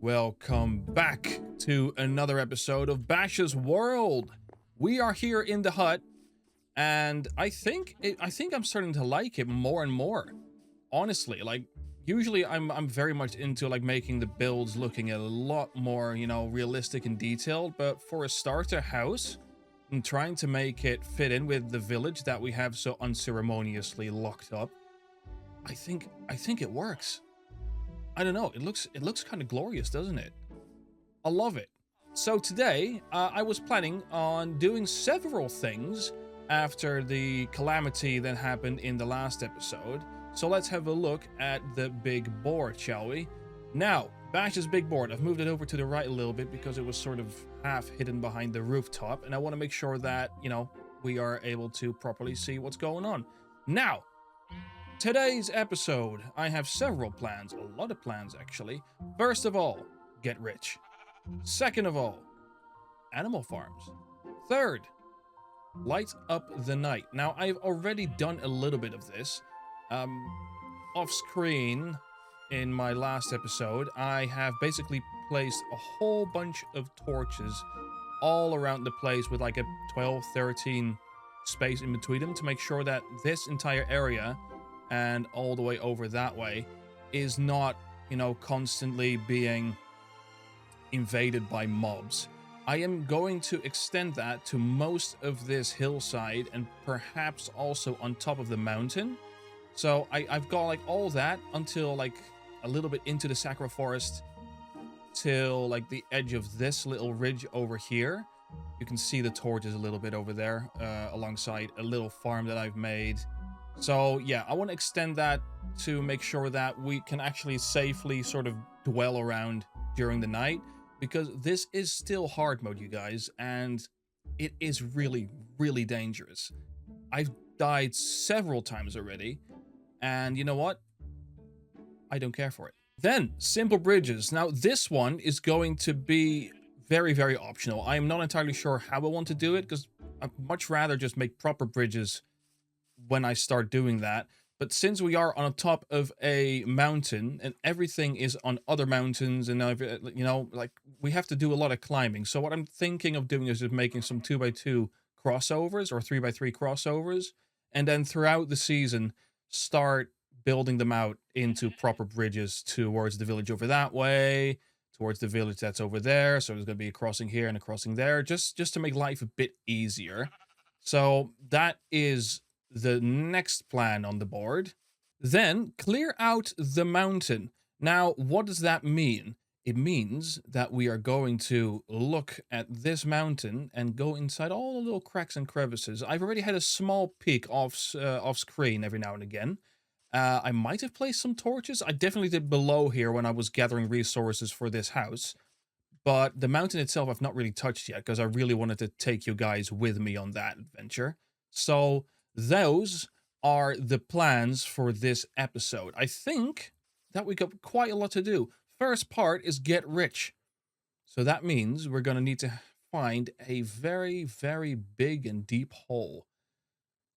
Welcome back to another episode of Bash's World. We are here in the hut, and I think I'm starting to like it more and more. Honestly, like usually I'm very much into like making the builds looking a lot more, realistic and detailed, but for a starter house, I'm trying to make it fit in with the village that we have so unceremoniously locked up. I think it works. I don't know, it looks kind of glorious, doesn't it? I love it. So today, I was planning on doing several things after the calamity that happened in the last episode. So let's have a look at the big board, shall we? Now, Bash's big board, I've moved it over to the right a little bit because it was sort of half hidden behind the rooftop, and I want to make sure that, we are able to properly see what's going on. Now, today's episode, I have several plans, a lot of plans actually. First of all, get rich. Second of all, animal farms. Third, light up the night. Now, I've already done a little bit of this. Off screen in my last episode, I have basically placed a whole bunch of torches all around the place with like a 12, 13 space in between them to make sure that this entire area and all the way over that way is not, constantly being invaded by mobs. I am going to extend that to most of this hillside and perhaps also on top of the mountain. So I've got like all that until like a little bit into the Sacra Forest till like the edge of this little ridge over here. You can see the torches a little bit over there alongside a little farm that I've made. So yeah, I want to extend that to make sure that we can actually safely sort of dwell around during the night, because this is still hard mode, you guys, and it is really, really dangerous. I've died several times already, and you know what? I don't care for it. Then, simple bridges. Now, this one is going to be very, very optional. I am not entirely sure how I want to do it, because I'd much rather just make proper bridges when I start doing that. But since we are on top of a mountain and everything is on other mountains and like we have to do a lot of climbing. So what I'm thinking of doing is just making some 2x2 crossovers or 3x3 crossovers, and then throughout the season start building them out into proper bridges towards the village over that way, towards the village that's over there. So there's going to be a crossing here and a crossing there, just to make life a bit easier. So that is the next plan on the board. Then clear out the mountain. Now, what does that mean? It means that we are going to look at this mountain and go inside all the little cracks and crevices. I've already had a small peek off screen every now and again. I might have placed some torches. I definitely did below here when I was gathering resources for this house. But the mountain itself I've not really touched yet because I really wanted to take you guys with me on that adventure. So those are the plans for this episode. I think that we got quite a lot to do. First part is get rich. So that means we're going to need to find a very, very big and deep hole.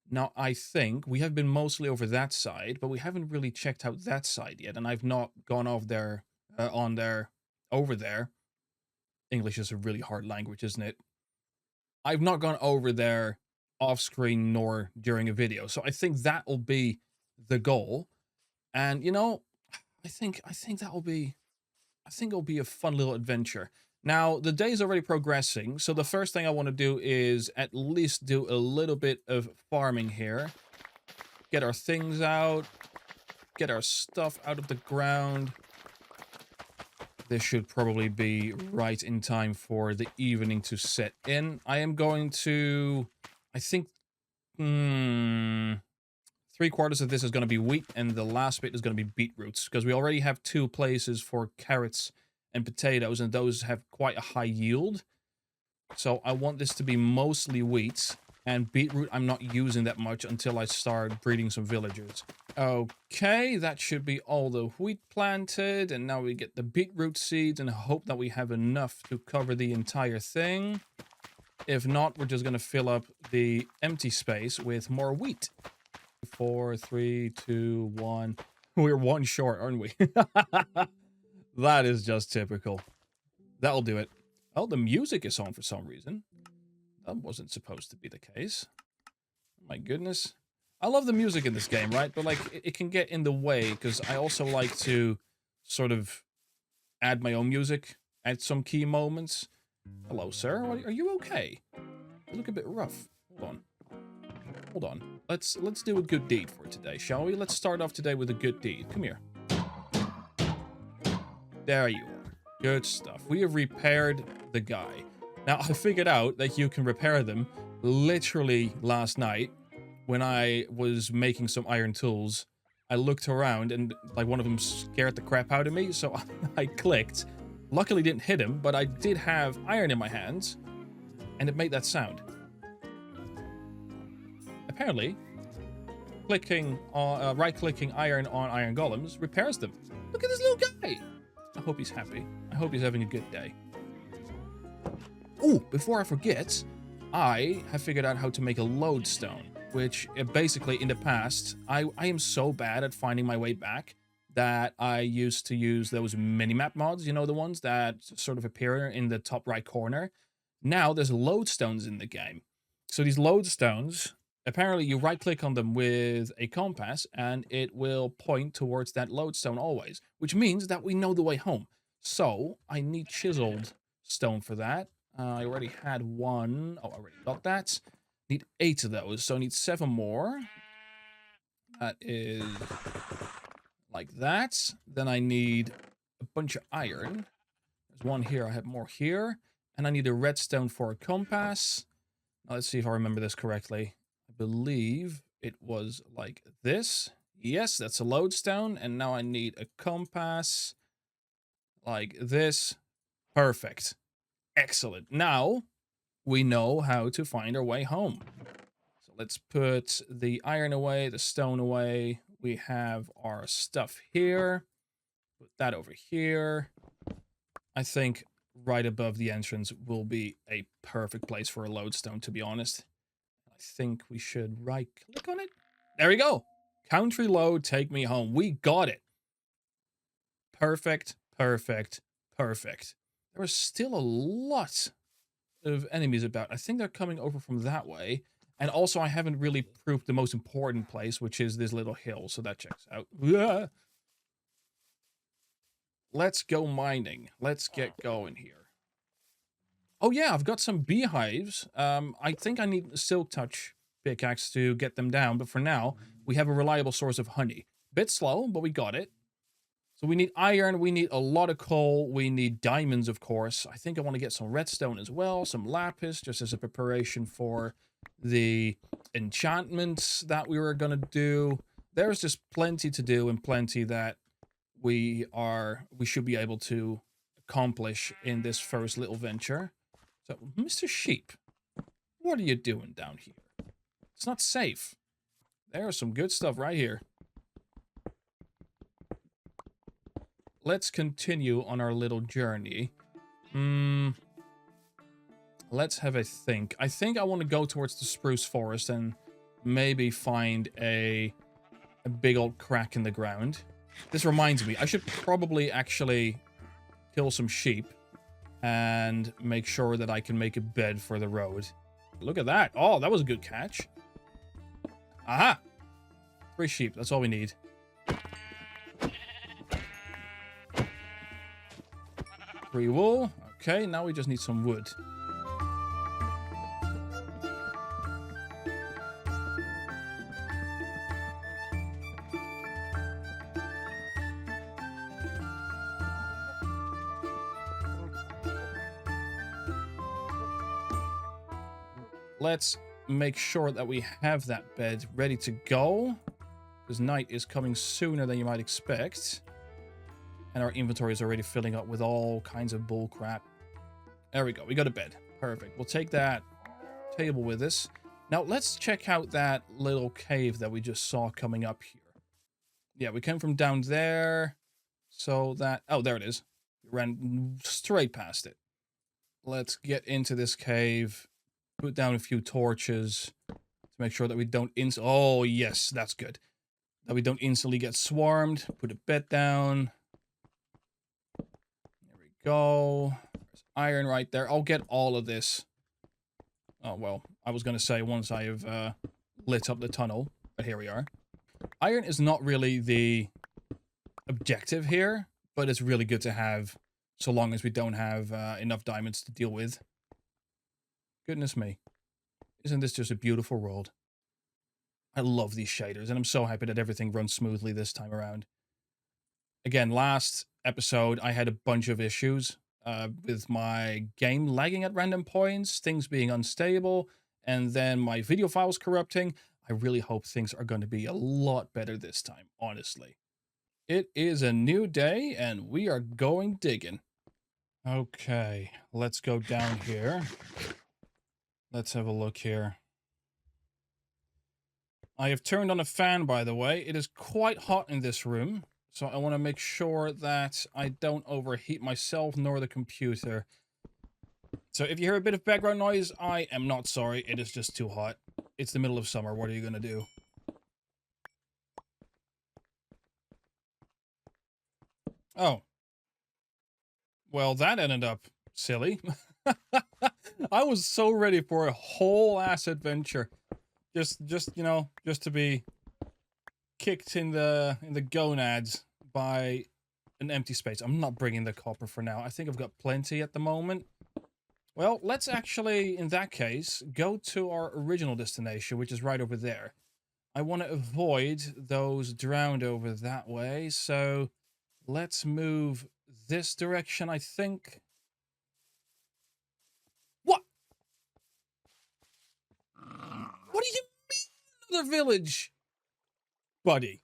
Now, I think we have been mostly over that side, but we haven't really checked out that side yet. And I've not gone over there. English is a really hard language, isn't it? I've not gone over there off screen nor during a video. So I think that will be the goal. And I think it'll be a fun little adventure. Now, the day is already progressing, so the first thing I want to do is at least do a little bit of farming here. Get our things out, get our stuff out of the ground. This should probably be right in time for the evening to set in. I am going to, I think, 3/4 of this is going to be wheat, and the last bit is going to be beetroots, because we already have 2 places for carrots and potatoes, and those have quite a high yield. So I want this to be mostly wheat, and beetroot I'm not using that much until I start breeding some villagers. Okay, that should be all the wheat planted, and now we get the beetroot seeds and hope that we have enough to cover the entire thing. If not, we're just going to fill up the empty space with more wheat. 4, 3, 2, 1. We're 1 short, aren't we? That is just typical. That'll do it. Oh, the music is on for some reason. That wasn't supposed to be the case. My goodness. I love the music in this game, right? But, like, it can get in the way, because I also like to sort of add my own music at some key moments. Hello, sir. Are you okay? You look a bit rough. Hold on. Hold on. Let's do a good deed for today, shall we? Let's start off today with a good deed. Come here. There you are. Good stuff. We have repaired the guy. Now, I figured out that you can repair them literally last night when I was making some iron tools. I looked around and, like, one of them scared the crap out of me, so I clicked. Luckily didn't hit him, but I did have iron in my hands, and it made that sound. Apparently, right-clicking iron on iron golems repairs them. Look at this little guy! I hope he's happy. I hope he's having a good day. Oh, before I forget, I have figured out how to make a lodestone, which basically in the past, I am so bad at finding my way back that I used to use those minimap mods, you know, the ones that sort of appear in the top right corner. Now there's lodestones in the game. So these lodestones, apparently you right click on them with a compass and it will point towards that lodestone always, which means that we know the way home. So I need chiseled stone for that. I already had one. Oh, I already got that. Need 8 of those, so I need 7 more. That is like that. Then I need a bunch of iron. There's one here. I have more here. And I need a redstone for a compass. Now, let's see if I remember this correctly. I believe it was like this. Yes, that's a lodestone. And now I need a compass like this. Perfect. Excellent. Now we know how to find our way home. So let's put the iron away, the stone away. We have our stuff here. Put that over here. I think right above the entrance will be a perfect place for a lodestone, to be honest. I think we should right click on it. There we go. Country load, take me home. We got it. Perfect, perfect, perfect. There is still a lot of enemies about. I think they're coming over from that way. And also, I haven't really proved the most important place, which is this little hill. So that checks out. Let's go mining. Let's get going here. Oh yeah, I've got some beehives. I think I need a silk touch pickaxe to get them down. But for now, we have a reliable source of honey. Bit slow, but we got it. So we need iron, we need a lot of coal, we need diamonds, of course. I think I want to get some redstone as well, some lapis, just as a preparation for the enchantments that we were going to do. There's just plenty to do and plenty that we should be able to accomplish in this first little venture. So, Mr. Sheep, what are you doing down here? It's not safe. There's some good stuff right here. Let's continue on our little journey. Let's have a think. I think I want to go towards the spruce forest and maybe find a big old crack in the ground. This reminds me, I should probably actually kill some sheep and make sure that I can make a bed for the road. Look at that. Oh, that was a good catch. Aha! 3 sheep, that's all we need. 3 wool. Okay, now we just need some wood. Let's make sure that we have that bed ready to go, because night is coming sooner than you might expect. And our inventory is already filling up with all kinds of bull crap. There we go. We got a bed. Perfect. We'll take that table with us. Now, let's check out that little cave that we just saw coming up here. Yeah, we came from down there. So that... Oh, there it is. We ran straight past it. Let's get into this cave. Put down a few torches to make sure that we don't... Oh, yes. That's good. That we don't instantly get swarmed. Put a bed down. go. There's iron right there. I'll get all of this. Oh, well, I was going to say once I have lit up the tunnel, but here we are. Iron is not really the objective here, but it's really good to have so long as we don't have enough diamonds to deal with. Goodness me. Isn't this just a beautiful world? I love these shaders, and I'm so happy that everything runs smoothly this time around. Again, last episode, I had a bunch of issues with my game lagging at random points, things being unstable, and then my video files corrupting. I really hope things are going to be a lot better this time, honestly. It is a new day, and we are going digging. Okay, let's go down here. Let's have a look here. I have turned on a fan, by the way. It is quite hot in this room, so I want to make sure that I don't overheat myself nor the computer. So if you hear a bit of background noise, I am not sorry. It is just too hot. It's the middle of summer. What are you going to do? Oh. Well, that ended up silly. I was so ready for a whole ass adventure. Just you know, just to be kicked in the gonads by an empty space. I'm not bringing the copper for now. I think I've got plenty at the moment. Well, let's actually, in that case, go to our original destination, which is right over there. I want to avoid those drowned over that way, so let's move this direction, I think. What? What do you mean, another village? Buddy.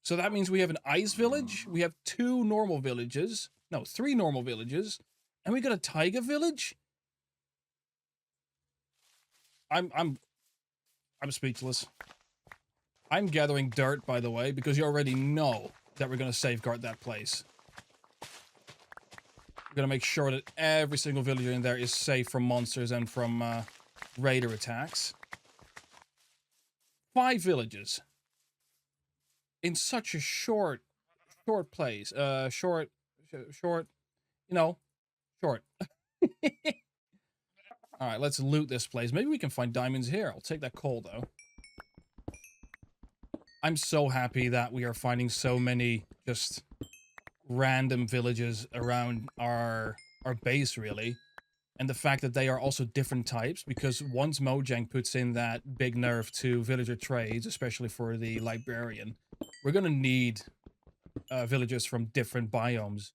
So that means we have an ice village, we have 2 normal villages, no, 3 normal villages, and we got a taiga village? I'm speechless. I'm gathering dirt, by the way, because you already know that we're going to safeguard that place. We're going to make sure that every single villager in there is safe from monsters and from raider attacks. 5 villages. In such a short place. Short, you know, short. Alright, let's loot this place. Maybe we can find diamonds here. I'll take that coal, though. I'm so happy that we are finding so many just random villages around our base, really. And the fact that they are also different types, because once Mojang puts in that big nerf to villager trades, especially for the librarian, we're going to need villagers from different biomes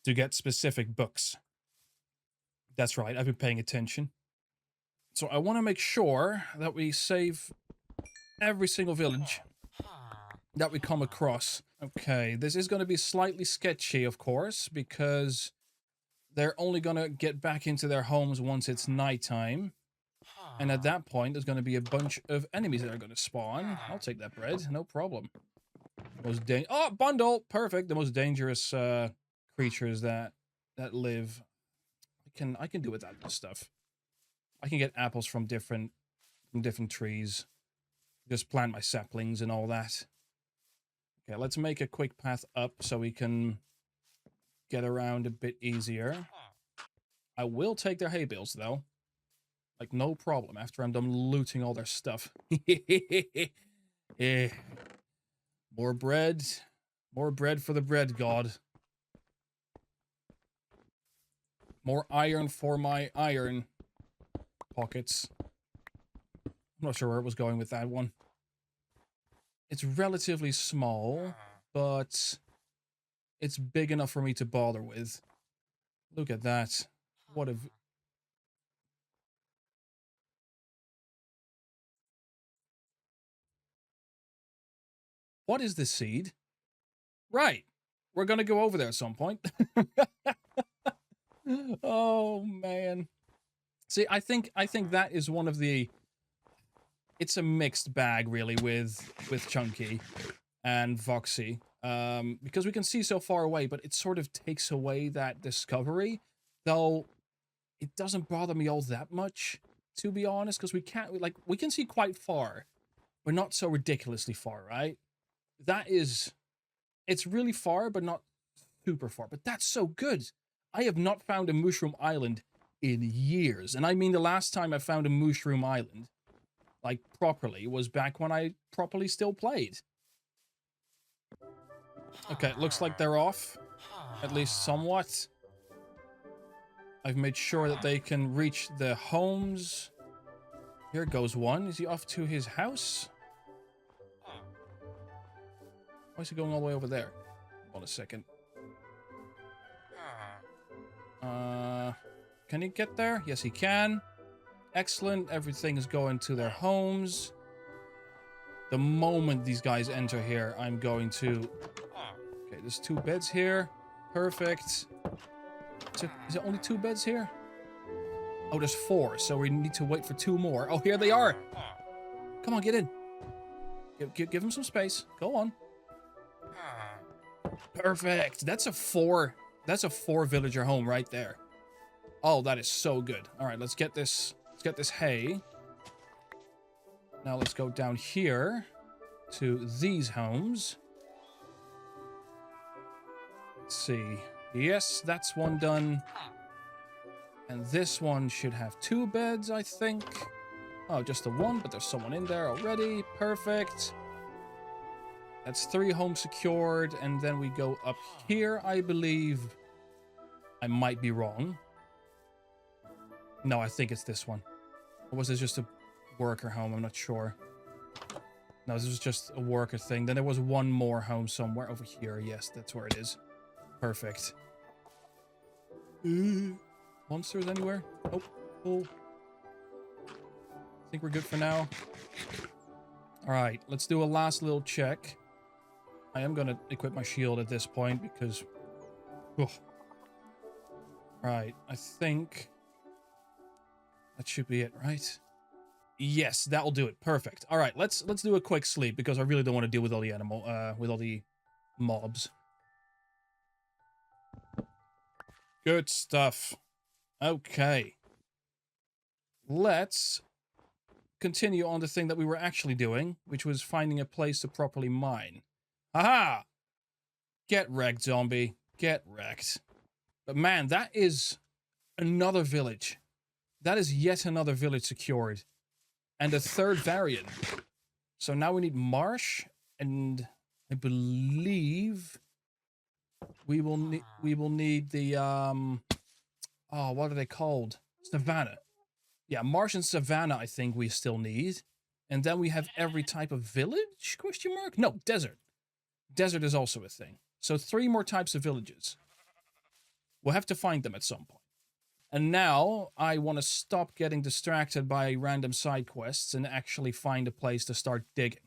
to get specific books. That's right, I've been paying attention. So I want to make sure that we save every single village that we come across. Okay, this is going to be slightly sketchy, of course, because they're only going to get back into their homes once it's nighttime. And at that point, there's going to be a bunch of enemies that are going to spawn. I'll take that bread, no problem. Oh, bundle! Perfect. The most dangerous creatures that live. I can do without this stuff. I can get apples from different trees. Just plant my saplings and all that. Okay, let's make a quick path up so we can get around a bit easier. I will take their hay bales, though. Like, no problem, after I'm done looting all their stuff. Eh. More bread. More bread for the bread god. More iron for my iron pockets. I'm not sure where it was going with that one. It's relatively small, but it's big enough for me to bother with. Look at that. What a... What is this seed? Right. We're going to go over there at some point. Oh, man. See, I think that is one of the... It's a mixed bag, really, with Chunky and Voxy. Because we can see so far away, but it sort of takes away that discovery. Though, it doesn't bother me all that much, to be honest, because we can see quite far. We're not so ridiculously far, right? That is It's really far, but not super far. But that's so good. I have not found a mushroom island in years. And I mean, the last time I found a mushroom island, like properly, was back when I properly still played. Okay, it looks like they're off. At least somewhat. I've made sure that they can reach the homes. Here goes one. Is he off to his house? Why is he going all the way over there? Hold on a second. Can he get there? Yes, he can. Excellent. Everything is going to their homes. The moment these guys enter here, I'm going to... Okay, there's 2 beds here. Perfect. Is it only 2 beds here? Oh, there's 4, so we need to wait for 2 more. Oh, here they are. Come on, get in. Give them some space. Go on. Perfect. That's a 4 villager home right there. Oh, that is so good. All right, let's get this hay. Now let's go down here to these homes. Let's see. Yes, that's one done. And this one should have 2 beds, I think. Oh, just the 1, but there's someone in there already. Perfect. That's 3 homes secured, and then we go up here, I believe. I might be wrong. No, I think it's this one. Or was this just a worker home? I'm not sure. No, this was just a worker thing. Then there was 1 more home somewhere over here. Yes, that's where it is. Perfect. Monsters anywhere? Nope. Cool. I think we're good for now. Alright, let's do a last little check. I am going to equip my shield at this point because... Right, I think... that should be it, right? Yes, that'll do it. Perfect. Alright, let's do a quick sleep because I really don't want to deal with all the mobs. Good stuff. Okay. Let's continue on the thing that we were actually doing, which was finding a place to properly mine. Haha! Get wrecked, zombie. Get wrecked. But man, that is another village. That is yet another village secured. And a 3rd variant. So now we need marsh, and I believe we will need the oh, what are they called? Savannah. Yeah, marsh and savanna I think we still need. And then we have every type of village? Question mark? No, desert. Desert is also a thing. So 3 more types of villages. We'll have to find them at some point. And now I want to stop getting distracted by random side quests and actually find a place to start digging.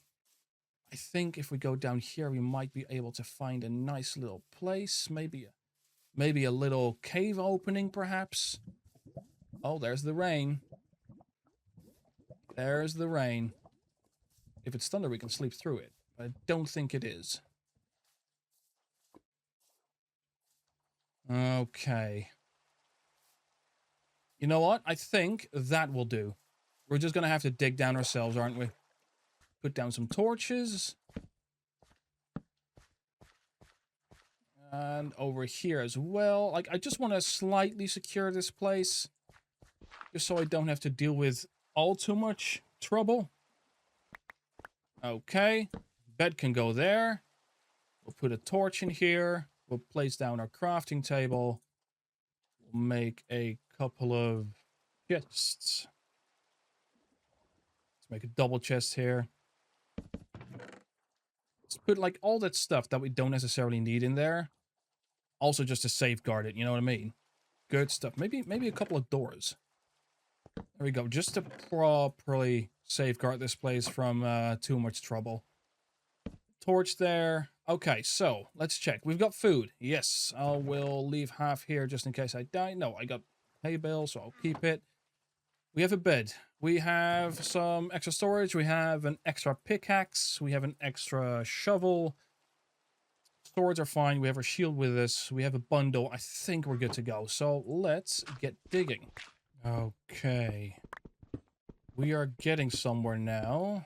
I think if we go down here, we might be able to find a nice little place. Maybe a little cave opening, perhaps. Oh, there's the rain. There's the rain. If it's thunder, we can sleep through it. But I don't think it is. Okay. You know what? I think that will do. We're just going to have to dig down ourselves, aren't we? Put down some torches. And over here as well. Like, I just want to slightly secure this place. Just so I don't have to deal with all too much trouble. Okay. Bed can go there. We'll put a torch in here. We'll place down our crafting table. We'll make a couple of chests. Let's make a double chest here. Let's put like all that stuff that we don't necessarily need in there. Also just to safeguard it, you know what I mean? Good stuff. Maybe a couple of doors. There we go. Just to properly safeguard this place from too much trouble. Torch there. Okay, so let's check. We've got food. Yes, I will leave half here just in case I die. No, I got hay bale, so I'll keep it. We have a bed. We have some extra storage. We have an extra pickaxe. We have an extra shovel. Swords are fine. We have our shield with us. We have a bundle. I think we're good to go. So let's get digging. Okay. We are getting somewhere now.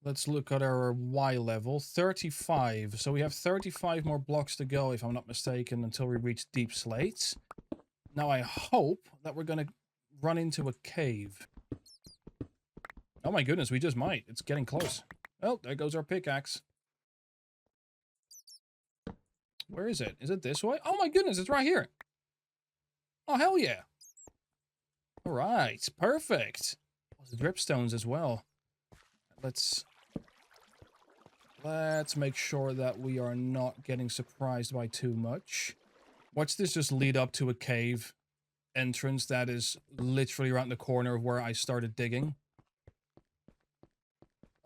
Let's look at our Y level. 35. So we have 35 more blocks to go, if I'm not mistaken, until we reach deep slates. Now I hope that we're going to run into a cave. Oh my goodness, we just might. It's getting close. Oh, there goes our pickaxe. Where is it? Is it this way? Oh my goodness, it's right here. Oh, hell yeah. All right, perfect. The dripstones as well. Let's make sure that we are not getting surprised by too much. Watch this just lead up to a cave entrance that is literally around the corner of where I started digging.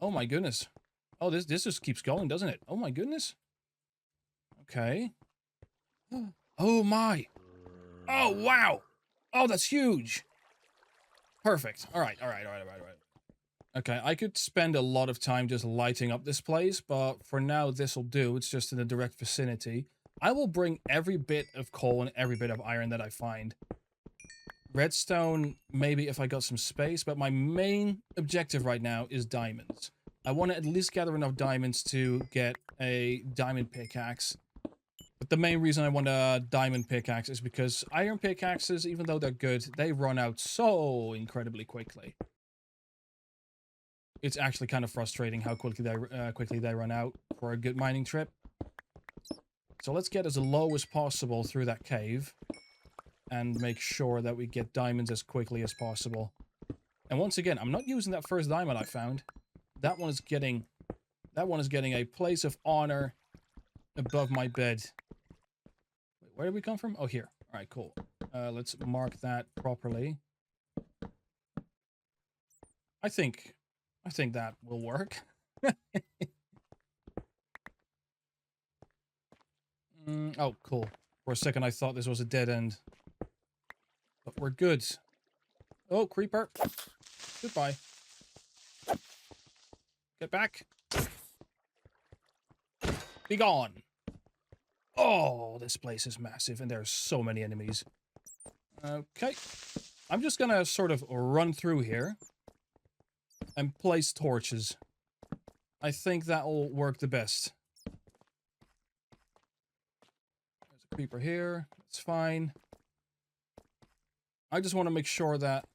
Oh my goodness. Oh, this just keeps going, doesn't it? Oh my goodness. Okay. Oh my. Oh, wow. Oh, that's huge. Perfect. All right. Okay, I could spend a lot of time just lighting up this place, but for now, this'll do. It's just in the direct vicinity. I will bring every bit of coal and every bit of iron that I find. Redstone, maybe if I got some space, but my main objective right now is diamonds. I want to at least gather enough diamonds to get a diamond pickaxe. But the main reason I want a diamond pickaxe is because iron pickaxes, even though they're good, they run out so incredibly quickly. It's actually kind of frustrating how quickly they run out for a good mining trip. So let's get as low as possible through that cave and make sure that we get diamonds as quickly as possible. And once again, I'm not using that first diamond I found. That one is getting a place of honor above my bed. Wait, where did we come from? Oh, here. All right, cool. Let's mark that properly. I think that will work. Oh, cool. For a second, I thought this was a dead end. But we're good. Oh, creeper. Goodbye. Get back. Be gone. Oh, this place is massive, and there's so many enemies. Okay. I'm just gonna sort of run through here and place torches. I think that'll work the best. There's a creeper here. It's fine. I just want to make sure that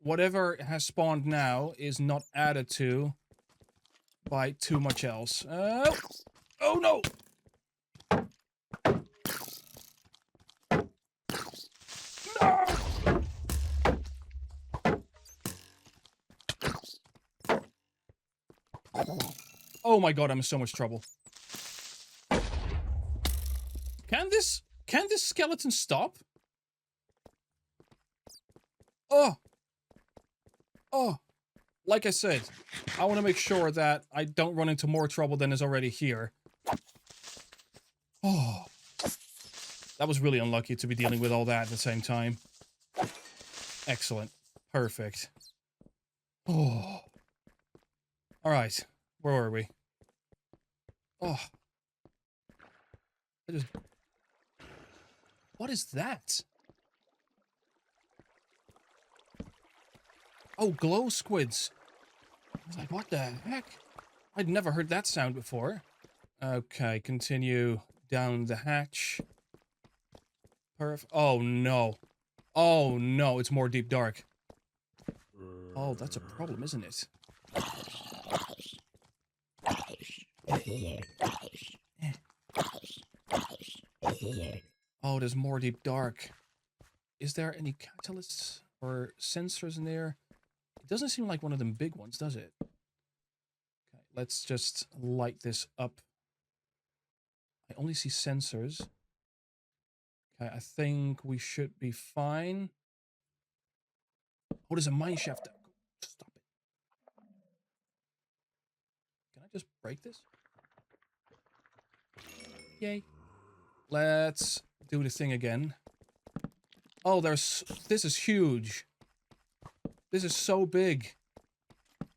whatever has spawned now is not added to by too much else. Oh no! No! Oh my god, I'm in so much trouble. Can this skeleton stop? Oh, like I said, I want to make sure that I don't run into more trouble than is already here. Oh, that was really unlucky to be dealing with all that at the same time. Excellent. Perfect. Oh. All right. Where were we? Oh. What is that? Oh, glow squids. I was like, what the heck? I'd never heard that sound before. Okay, continue down the hatch. Oh, no. Oh, no, it's more deep dark. Oh, that's a problem, isn't it? Oh, there's more deep dark. Is there any catalysts or sensors in there? It doesn't seem like one of them big ones, does it? Okay, let's just light this up. I only see sensors. Okay, I think we should be fine. Oh, there's a mine shaft. Stop it. Can I just break this? Yay. Let's do the thing again. Oh, this is huge. This is so big.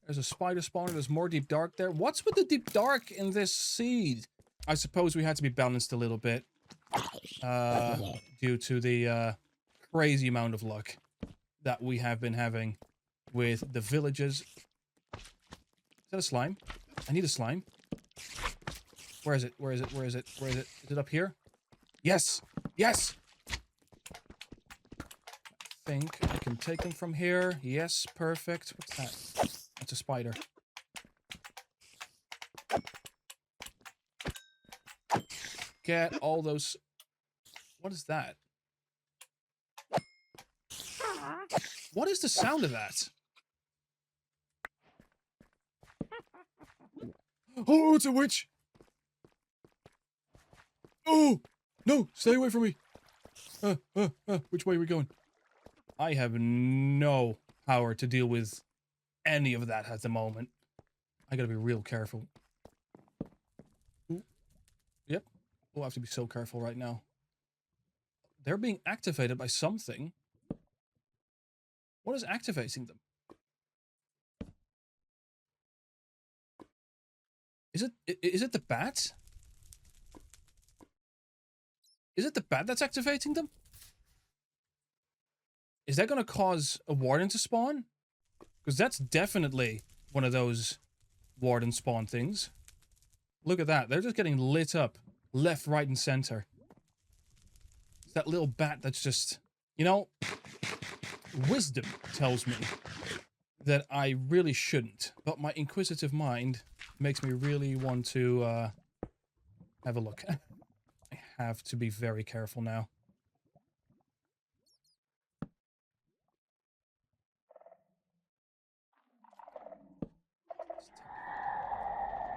There's a spider spawner. There's more deep dark there. What's with the deep dark in this seed? I suppose we had to be balanced a little bit. Due to the crazy amount of luck that we have been having with the villages. that a slime? I need a slime. Where is it? Where is it? Where is it? Where is it? Is it up here? Yes! Yes! I think I can take them from here. Yes, perfect. What's that? That's a spider. Get all those... What is that? What is the sound of that? Oh, it's a witch! Oh! No! Stay away from me! Which way are we going? I have no power to deal with any of that at the moment. I gotta be real careful. Ooh. Yep. We'll have to be so careful right now. They're being activated by something. What is activating them? Is it the bat? Is it the bat that's activating them? Is that going to cause a warden to spawn? Because that's definitely one of those warden spawn things. Look at that. They're just getting lit up left, right, and center. It's that little bat that's just... You know, wisdom tells me that I really shouldn't. But my inquisitive mind makes me really want to have a look. I have to be very careful now.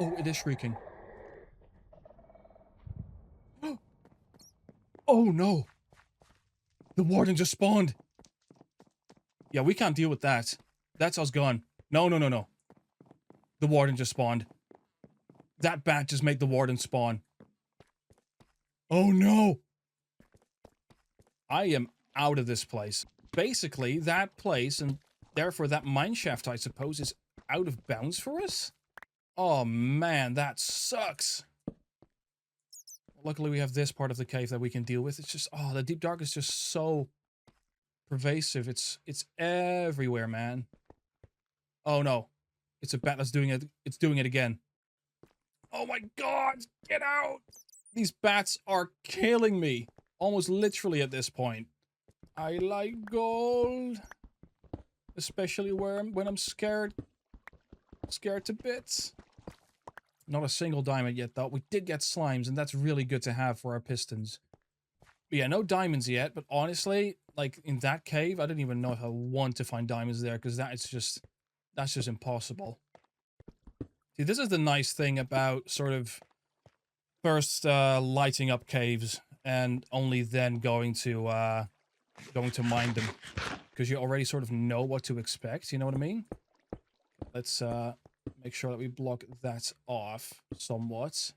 Oh, it is shrieking. Oh no! The warden just spawned! Yeah, we can't deal with that. That's us gone. No, no, no, no. The warden just spawned. That bat just made the warden spawn. Oh no! I am out of this place. Basically, that place, and therefore that mineshaft, I suppose, is out of bounds for us? Oh man, that sucks. Luckily we have this part of the cave that we can deal with. It's just, oh, the deep dark is just so pervasive. It's everywhere, man. Oh no. It's a bat that's doing it. It's doing it again. Oh my god, get out! These bats are killing me. Almost literally at this point. I like gold. Especially when I'm scared. Scared to bits. Not a single diamond yet, though. We did get slimes, and that's really good to have for our pistons. But yeah, no diamonds yet, but honestly, like, in that cave, I didn't even know if I want to find diamonds there, because that's just impossible. See, this is the nice thing about sort of first lighting up caves, and only then going to mine them. Because you already sort of know what to expect, you know what I mean? Let's, make sure that we block that off somewhat.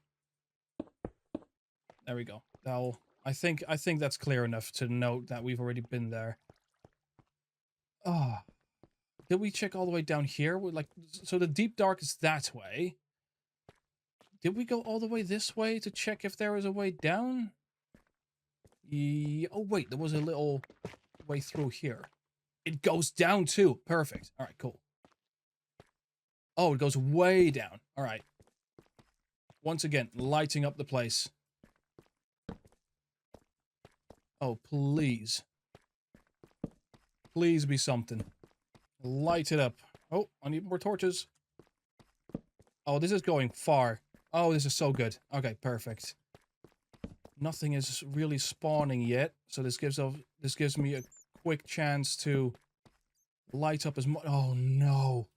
There we go. Now, I think that's clear enough to note that we've already been there. Oh. Did we check all the way down here? Like, so the deep dark is that way. Did we go all the way this way to check if there was a way down? Oh wait, there was a little way through here. It goes down too. Perfect. All right, cool. Oh, it goes way down. All right. Once again, lighting up the place. Oh, please. Please be something. Light it up. Oh, I need more torches. Oh, this is going far. Oh, this is so good. Okay, perfect. Nothing is really spawning yet, so this gives me a quick chance to light up as much. Oh no.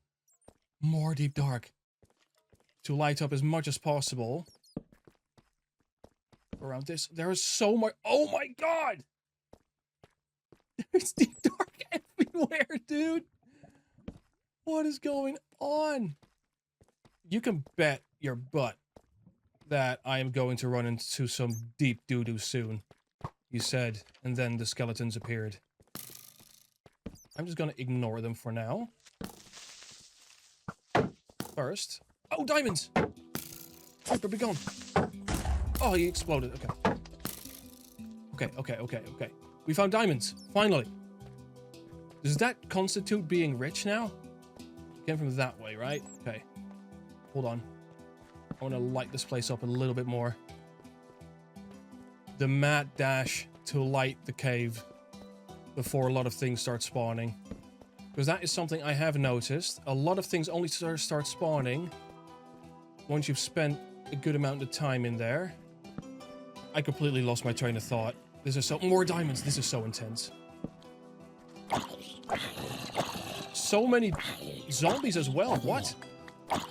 More deep dark. To light up as much as possible. Around this. There is so much. Oh my god! There's deep dark everywhere, dude! What is going on? You can bet your butt that I am going to run into some deep doo-doo soon. You said, and then the skeletons appeared. I'm just gonna ignore them for now. First. Oh, diamonds! Hyper, be gone. Oh, he exploded. Okay. We found diamonds. Finally. Does that constitute being rich now? Came from that way, right? Okay. hold on. I want to light this place up a little bit more. The mad dash to light the cave before a lot of things start spawning. Because that is something I have noticed. A lot of things only start spawning once you've spent a good amount of time in there. I completely lost my train of thought. This is so... More diamonds. This is so intense. So many zombies as well. What?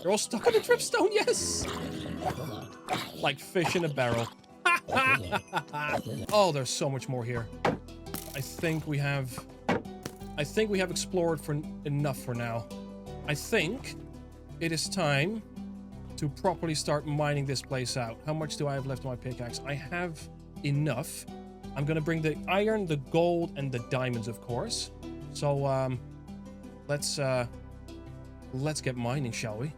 They're all stuck on the dripstone. Yes! Like fish in a barrel. Oh, there's so much more here. I think we have explored for enough for now. I think it is time to properly start mining this place out. How much do I have left on my pickaxe? I have enough. I'm gonna bring the iron, the gold, and the diamonds, of course. So let's get mining, shall we?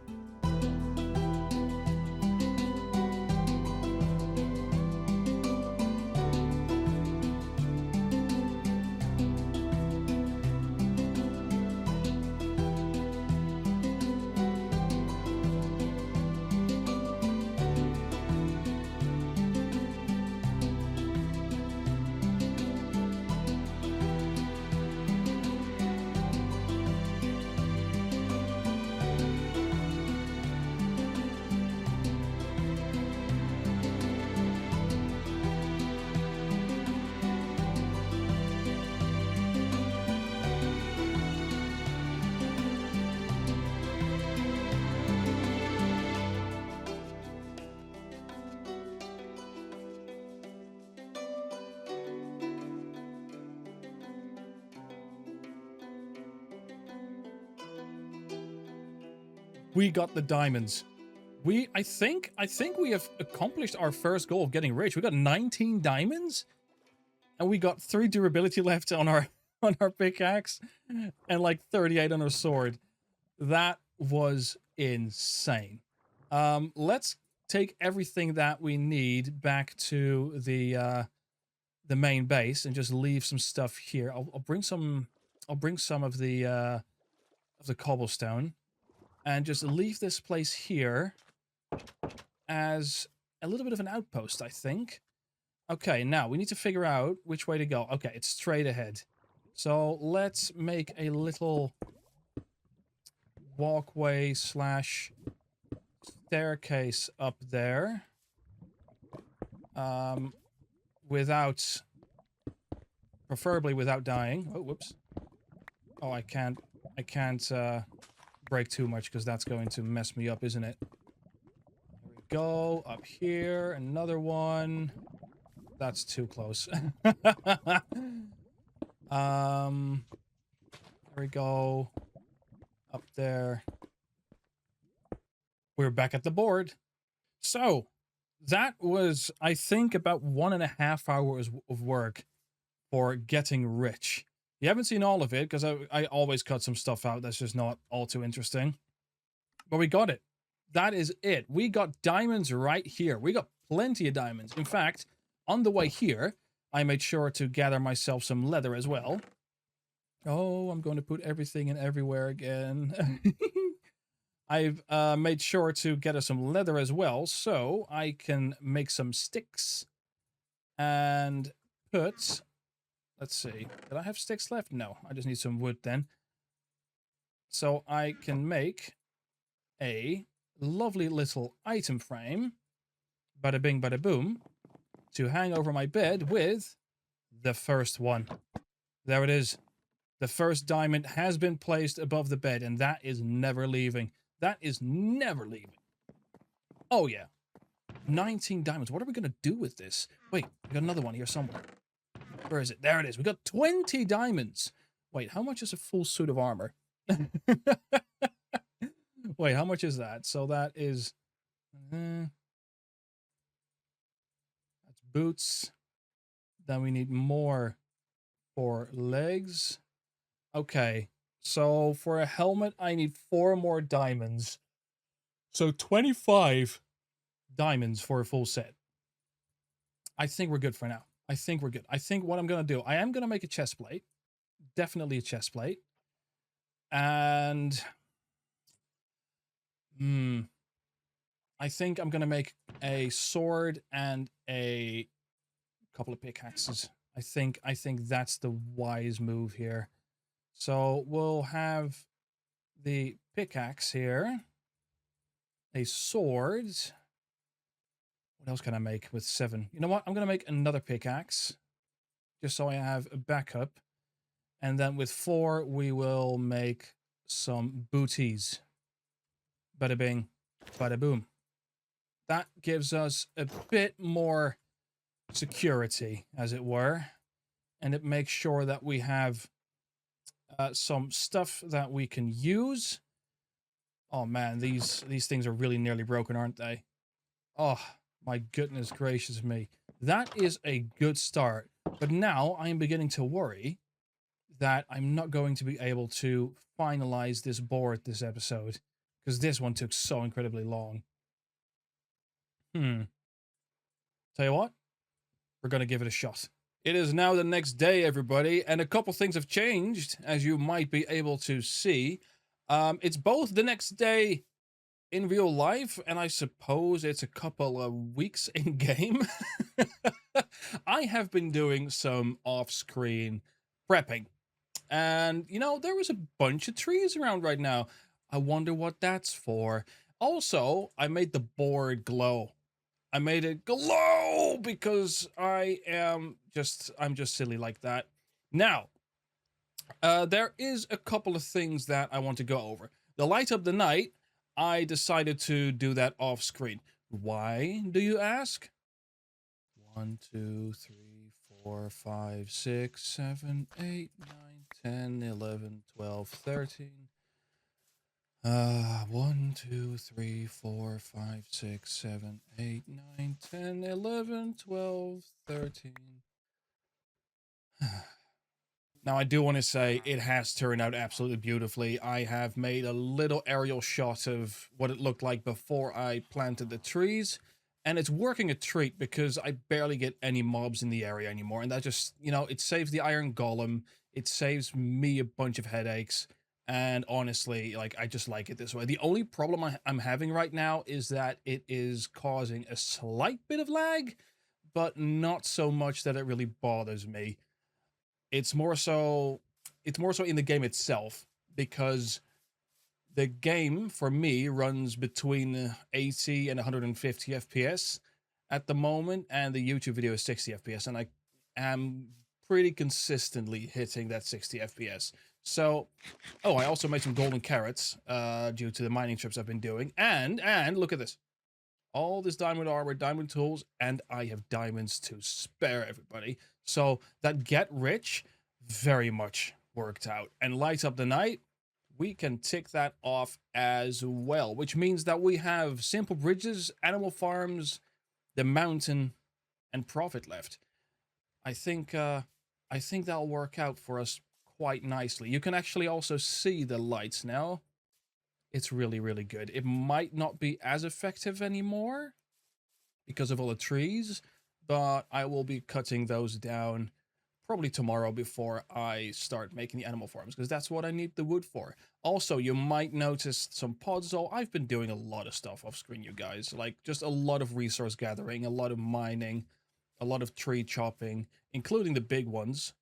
We got the diamonds. I think we have accomplished our first goal of getting rich. We got 19 diamonds, and we got 3 durability left on our pickaxe, and like 38 on our sword. That was insane. Let's take everything that we need back to the main base and just leave some stuff here. I'll bring some of the cobblestone. And just leave this place here as a little bit of an outpost, I think. Okay, now we need to figure out which way to go. Okay, it's straight ahead. So let's make a little walkway / staircase up there. Preferably without dying. Oh, whoops. Oh, I can't break too much because that's going to mess me up, isn't it? There we go. Up here, another one. That's too close. There we go. Up there. We're back at the board. So that was, I think, about 1.5 hours of work for getting rich. You haven't seen all of it because I always cut some stuff out that's just not all too interesting. But we got it. That is it. We got diamonds right here. We got plenty of diamonds. In fact, on the way here, I made sure to gather myself some leather as well. Oh, I'm going to put everything in everywhere again. I've made sure to get us some leather as well, so I can make some sticks and put... Let's see. Did I have sticks left? No, I just need some wood then. So I can make a lovely little item frame, bada bing, bada boom, to hang over my bed with the first one. There it is. The first diamond has been placed above the bed, and that is never leaving. That is never leaving. Oh, yeah. 19 diamonds. What are we going to do with this? Wait, we got another one here somewhere. Where is it? There it is. We got 20 diamonds. Wait, how much is a full suit of armor? Wait, how much is that? So that is... that's boots. Then we need more for legs. Okay. So for a helmet, I need 4 more diamonds. So 25 diamonds for a full set. I think we're good for now. I think we're good. I think what I'm going to do, I am going to make a chest plate. Definitely a chest plate. And... I think I'm gonna make a sword and a couple of pickaxes. I think that's the wise move here. So we'll have the pickaxe here, a sword. What else can I make with 7? You know what? I'm gonna make another pickaxe just so I have a backup. And then with 4, we will make some booties. Bada bing, bada boom. That gives us a bit more security, as it were. And it makes sure that we have some stuff that we can use. Oh man, these things are really nearly broken, aren't they? Oh, my goodness gracious me. That is a good start. But now I am beginning to worry that I'm not going to be able to finalize this board this episode, because this one took so incredibly long. Tell you what, we're going to give it a shot. It is now the next day, everybody, and a couple things have changed, as you might be able to see. It's both the next day in real life, and I suppose it's a couple of weeks in game. I have been doing some off-screen prepping, and you know, there was a bunch of trees around right now. I wonder what that's for. Also, I made the board glow. I made it glow because I'm just silly like that. Now, there is a couple of things that I want to go over. The light up the night, I decided to do that off screen. Why, do you ask? 1, 2, 3, 4, 5, 6, 7, 8, 9, 10, 11, 12, 13. 1, 2, 3, 4, 5, 6, 7, 8, 9, 10, 11, 12, 13. Now, I do want to say it has turned out absolutely beautifully. I have made a little aerial shot of what it looked like before I planted the trees, and it's working a treat because I barely get any mobs in the area anymore, and that just, you know, it saves the iron golem, it saves me a bunch of headaches, and honestly, like, I just like it this way. The only problem I'm having right now is that it is causing a slight bit of lag, but not so much that it really bothers me. It's more so in the game itself, because the game for me runs between 80 and 150 FPS at the moment, and the YouTube video is 60 FPS, and I am pretty consistently hitting that 60 FPS. So, oh, I also made some golden carrots due to the mining trips I've been doing, and look at this. All this diamond armor, diamond tools, and I have diamonds to spare, everybody. So that get rich very much worked out. And light up the night, we can tick that off as well, which means that we have simple bridges, animal farms, the mountain, and profit left. I think that'll work out for us quite nicely. You can actually also see the lights now. It's really, really good. It might not be as effective anymore because of all the trees, but I will be cutting those down probably tomorrow before I start making the animal farms, because that's what I need the wood for. Also, you might notice some pods. So I've been doing a lot of stuff off screen, you guys, like just a lot of resource gathering, a lot of mining, a lot of tree chopping, including the big ones.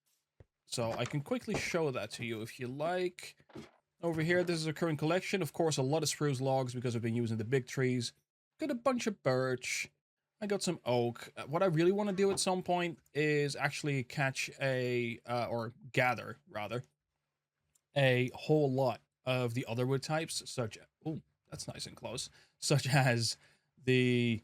So I can quickly show that to you if you like. Over here, this is a current collection. Of course, a lot of spruce logs because I've been using the big trees. Got a bunch of birch. I got some oak. What I really want to do at some point is actually catch or gather, rather, a whole lot of the other wood types, such, oh, that's nice and close, such as the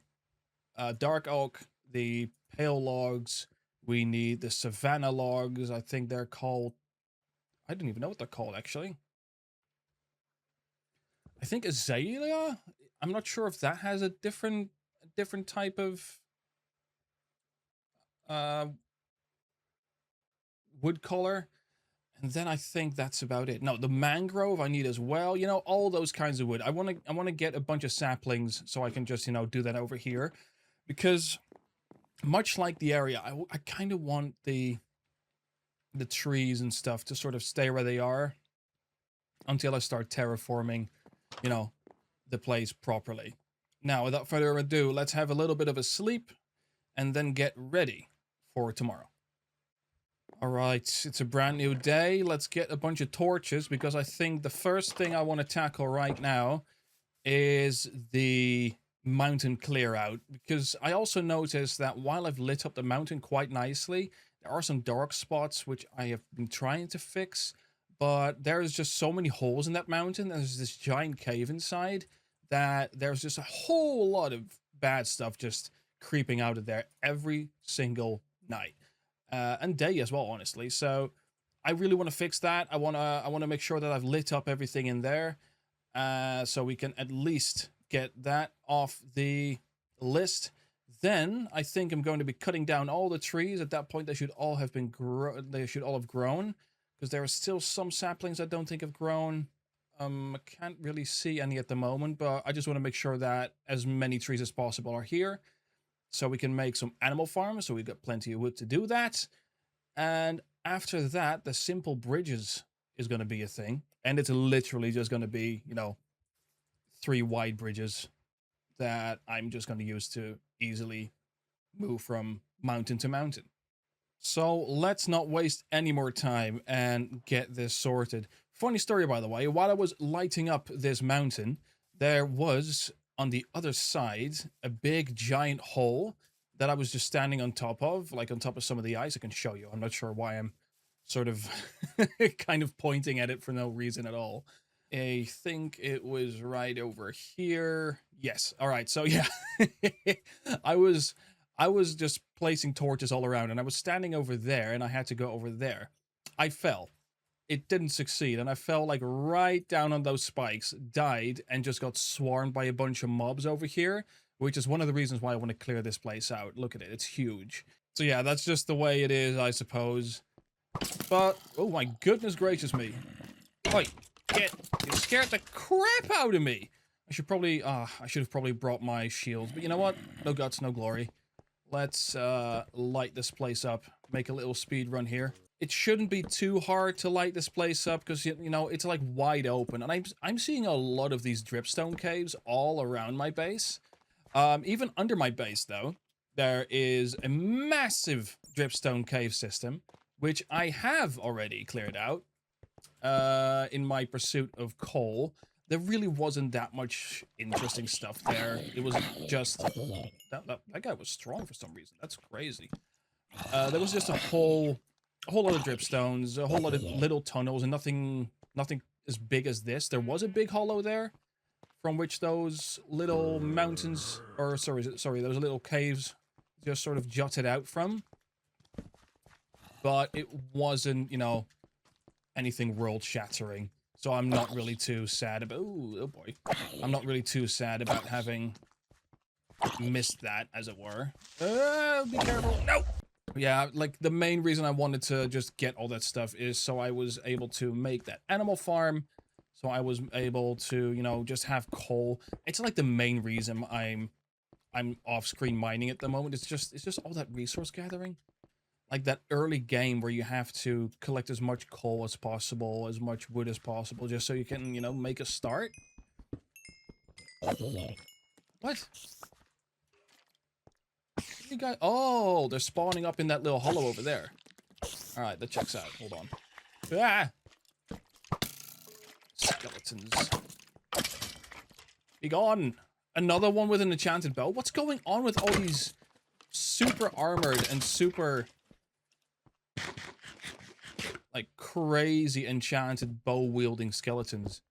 dark oak, the pale logs. We need the savanna logs. I think they're called, I don't even know what they're called, actually. I think azalea. I'm not sure if that has a different type of wood color. And then I think that's about it. No, the mangrove I need as well. You know, all those kinds of wood. I want to get a bunch of saplings so I can just, you know, do that over here, because much like the area, I kind of want the trees and stuff to sort of stay where they are until I start terraforming, you know, the place properly. Now, without further ado, let's have a little bit of a sleep and then get ready for tomorrow. All right, it's a brand new day. Let's get a bunch of torches because I think the first thing I want to tackle right now is the mountain clear out, because I also noticed that while I've lit up the mountain quite nicely, there are some dark spots which I have been trying to fix, but there's just so many holes in that mountain. There's this giant cave inside that there's just a whole lot of bad stuff just creeping out of there every single night, and day as well, honestly. So I really want to fix that. I want to make sure that I've lit up everything in there, so we can at least get that off the list. Then I think I'm going to be cutting down all the trees. At that point, they should all have been they should all have grown, because there are still some saplings I don't think have grown. I can't really see any at the moment, but I just want to make sure that as many trees as possible are here, so we can make some animal farms. So we've got plenty of wood to do that. And after that, the simple bridges is going to be a thing, and it's literally just going to be, 3 wide bridges that I'm just going to use to easily move from mountain to mountain. So let's not waste any more time and get this sorted. Funny story, by the way, while I was lighting up this mountain, there was on the other side a big giant hole that I was just standing on top of, like on top of some of the ice. I can show you. I'm not sure why I'm sort of kind of pointing at it for no reason at all. I think it was right over here. Yes. All right. So yeah, I was just placing torches all around, and I was standing over there, and I had to go over there. I fell. It didn't succeed, and I fell like right down on those spikes, died, and just got swarmed by a bunch of mobs over here, which is one of the reasons why I want to clear this place out. Look at it. It's huge. So yeah, that's just the way it is, I suppose. But, oh my goodness gracious me. Oi, you scared the crap out of me. I should have probably brought my shield, but you know what? No guts, no glory. Let's light this place up, make a little speed run here. It shouldn't be too hard to light this place up because, it's like wide open. And I'm seeing a lot of these dripstone caves all around my base. Even under my base, though, there is a massive dripstone cave system, which I have already cleared out in my pursuit of coal. There really wasn't that much interesting stuff there. It was just... That guy was strong for some reason. That's crazy. There was just a whole lot of dripstones, a whole lot of little tunnels, and nothing as big as this. There was a big hollow there, from which those little mountains, or sorry, those little caves just sort of jutted out from. But it wasn't, anything world-shattering. So I'm not really too sad about... Oh boy. I'm not really too sad about having missed that, as it were. Be careful. No! Yeah, like, the main reason I wanted to just get all that stuff is so I was able to make that animal farm. So I was able to, just have coal. It's like the main reason I'm off-screen mining at the moment. It's just all that resource gathering. Like that early game where you have to collect as much coal as possible, as much wood as possible, just so you can, make a start. What? You guys... Oh, they're spawning up in that little hollow over there. All right, that checks out. Hold on. Ah! Skeletons. Be gone. Another one with an enchanted bow. What's going on with all these super armored and super... like crazy enchanted bow wielding skeletons?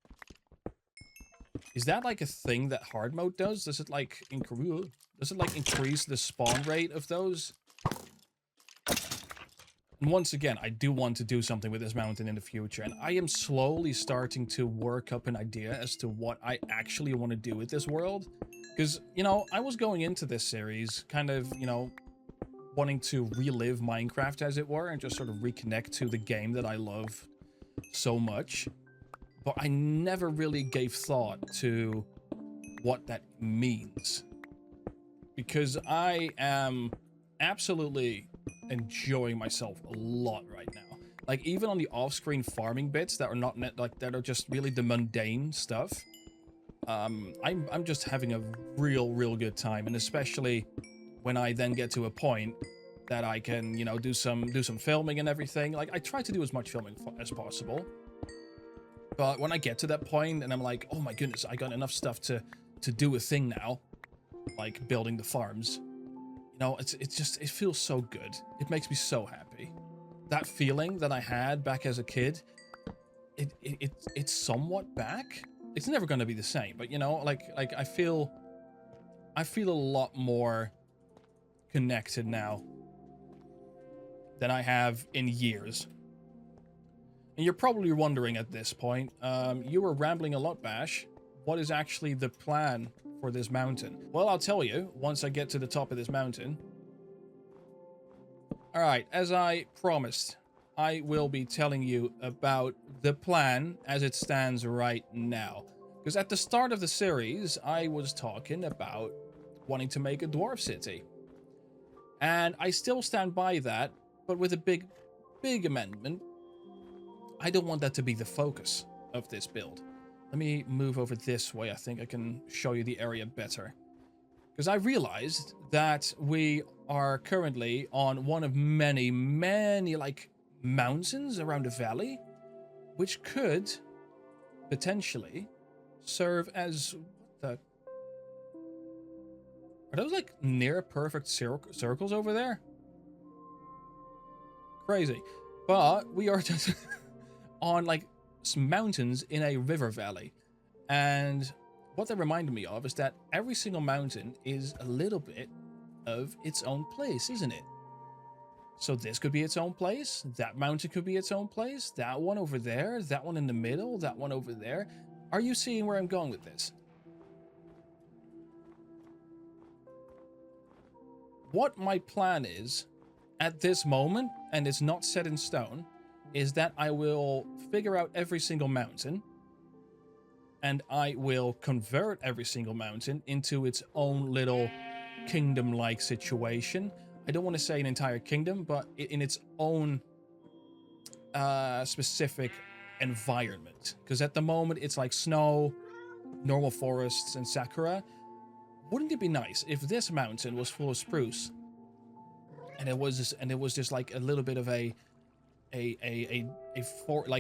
Is that like a thing that hard mode does? Does it like increase the spawn rate of those? And once again, I do want to do something with this mountain in the future, and I am slowly starting to work up an idea as to what I actually want to do with this world. Because, I was going into this series kind of, wanting to relive Minecraft, as it were, and just sort of reconnect to the game that I love so much. But I never really gave thought to what that means. Because I am absolutely enjoying myself a lot right now. Like, even on the off-screen farming bits that are not that are just really the mundane stuff. I'm just having a real good time, and especially when I then get to a point that I can, you know, do some filming and everything. Like, I try to do as much filming as possible, but when I get to that point and I'm like, oh my goodness, I got enough stuff to do a thing now, like building the farms. You know, it feels so good. It makes me so happy. That feeling that I had back as a kid, it's somewhat back. It's never going to be the same, but you know, like I feel a lot more connected now than I have in years. And you're probably wondering at this point, you were rambling a lot, Bash. What is actually the plan for this mountain? Well, I'll tell you once I get to the top of this mountain. All right, as I promised, I will be telling you about the plan as it stands right now. Because at the start of the series, I was talking about wanting to make a dwarf city. And I still stand by that, but with a big amendment. I don't want that to be the focus of this build. Let me move over this way. I think I can show you the area better. Because I realized that we are currently on one of many like mountains around the valley, which could potentially serve as the... Are those like near perfect circles over there? Crazy. But we are just on like some mountains in a river valley. And what that reminded me of is that every single mountain is a little bit of its own place, isn't it? So this could be its own place. That mountain could be its own place. That one over there. That one in the middle. That one over there. Are you seeing where I'm going with this? What my plan is at this moment, and it's not set in stone, is that I will figure out every single mountain, and I will convert every single mountain into its own little kingdom-like situation. I don't want to say an entire kingdom, but in its own specific environment. Because at the moment, it's like snow, normal forests, and sakura. Wouldn't it be nice if this mountain was full of spruce, and it was just like a little bit of a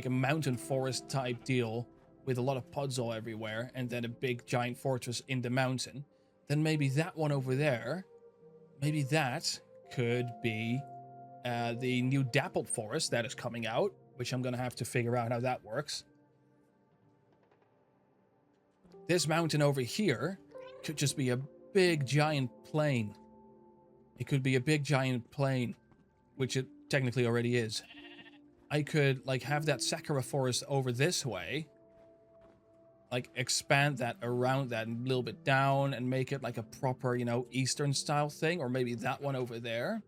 mountain forest type deal with a lot of podzol everywhere, and then a big giant fortress in the mountain? Then maybe that one over there, maybe that could be the new dappled forest that is coming out, which I'm gonna have to figure out how that works. This mountain over here could just be a big giant plain. It could be a big giant plain, which it technically already is. I could like have that sakura forest over this way, like expand that around that a little bit down and make it like a proper, you know, Eastern style thing, or maybe that one over there.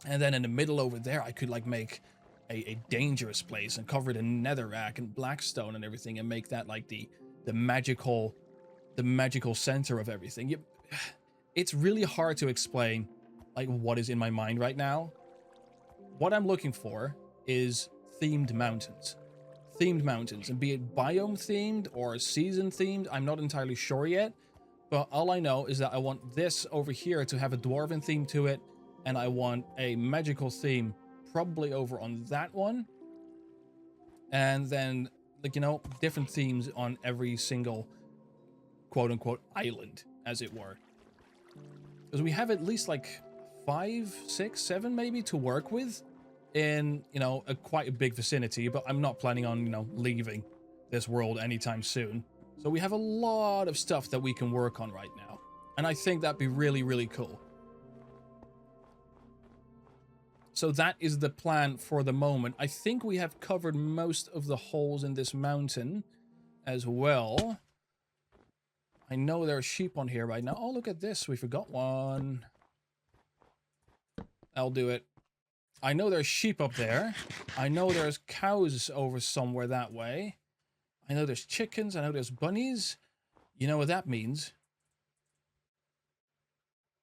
And then in the middle over there, I could like make a dangerous place and cover it in netherrack and blackstone and everything, and make that like the magical center of everything. It's really hard to explain like what is in my mind right now. What I'm looking for is themed mountains. Themed mountains, and be it biome themed or season themed, I'm not entirely sure yet. But all I know is that I want this over here to have a dwarven theme to it, and I want a magical theme probably over on that one. And then, like, you know, different themes on every single quote-unquote island, as it were. Because we have at least like 5, 6, 7 maybe to work with in, you know, quite a big vicinity, but I'm not planning on, you know, leaving this world anytime soon. So we have a lot of stuff that we can work on right now. And I think that'd be really cool. So that is the plan for the moment. I think we have covered most of the holes in this mountain as well. I know there are sheep on here right now. Oh, look at this. We forgot one. I'll do it. I know there's sheep up there. I know there's cows over somewhere that way. I know there's chickens. I know there's bunnies. You know what that means?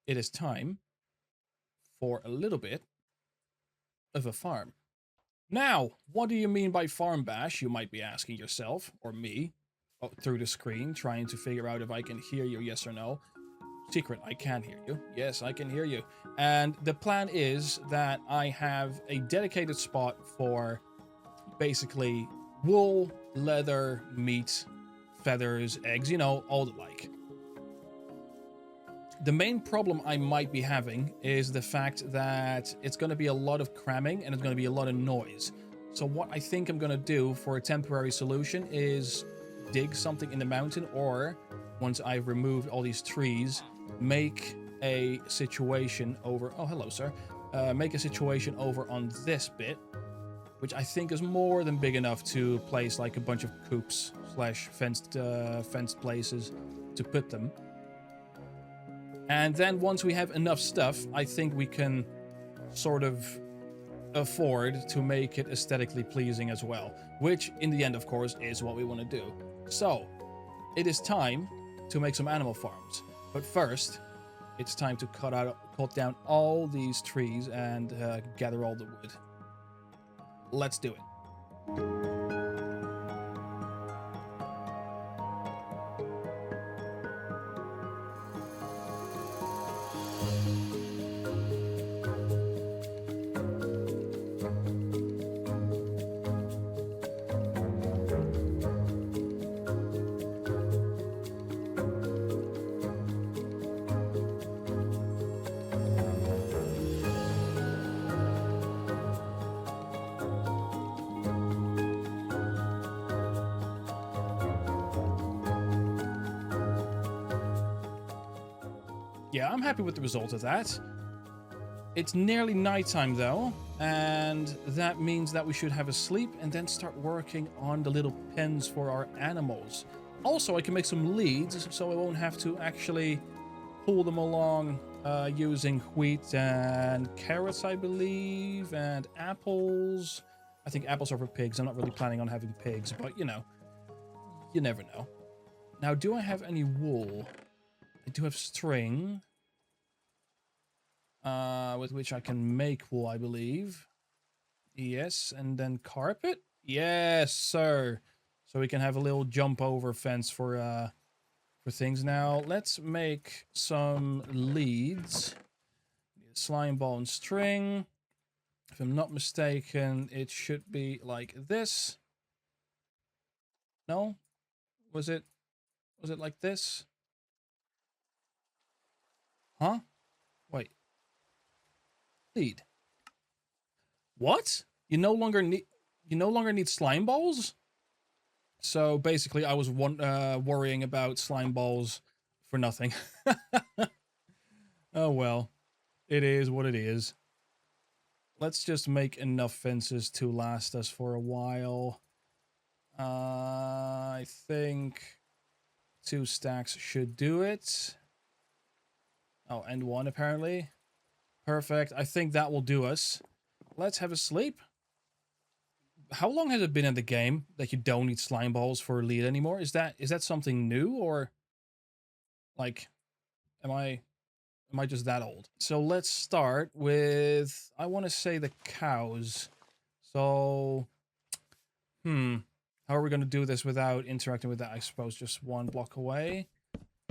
It is time for a little bit of a farm. Now, what do you mean by farm, Bash? You might be asking yourself, or me. through the screen, trying to figure out if I can hear you, yes or no. Secret, I can hear you. Yes, I can hear you. And the plan is that I have a dedicated spot for basically wool, leather, meat, feathers, eggs, you know, all the like. The main problem I might be having is the fact that it's going to be a lot of cramming and it's going to be a lot of noise. So what I think I'm going to do for a temporary solution is dig something in the mountain, or once I've removed all these trees, make a situation over... Oh, hello, sir. Make a situation over on this bit, which I think is more than big enough to place like a bunch of coops slash fenced places to put them. And then once we have enough stuff, I think we can sort of afford to make it aesthetically pleasing as well, which in the end, of course, is what we want to do. So it is time to make some animal farms. But first, it's time to cut down all these trees and gather all the wood. Let's do it. Yeah, I'm happy with the result of that. It's nearly nighttime though, and that means that we should have a sleep and then start working on the little pens for our animals. Also, I can make some leads so I won't have to actually pull them along using wheat and carrots, I believe, and apples. I think apples are for pigs. I'm not really planning on having pigs, but you know, you never know. Now, do I have any wool? I do have string, with which I can make wool, I believe. Yes, and then carpet? Yes, sir. So we can have a little jump over fence for things. Now, let's make some leads. Slime ball and string. If I'm not mistaken, it should be like this. No? Was it like this? Huh? Wait. Lead. What? You no longer need slime balls? So basically I was worrying about slime balls for nothing. Oh well. It is what it is. Let's just make enough fences to last us for a while. I think 2 stacks should do it. Oh, and 1 apparently. Perfect. I think that will do us. Let's have a sleep. How long has it been in the game that you don't need slime balls for a lead anymore? Is that something new, or like am I just that old? So let's start with, I want to say, the cows. So how are we going to do this without interacting with that? I suppose just 1 block away.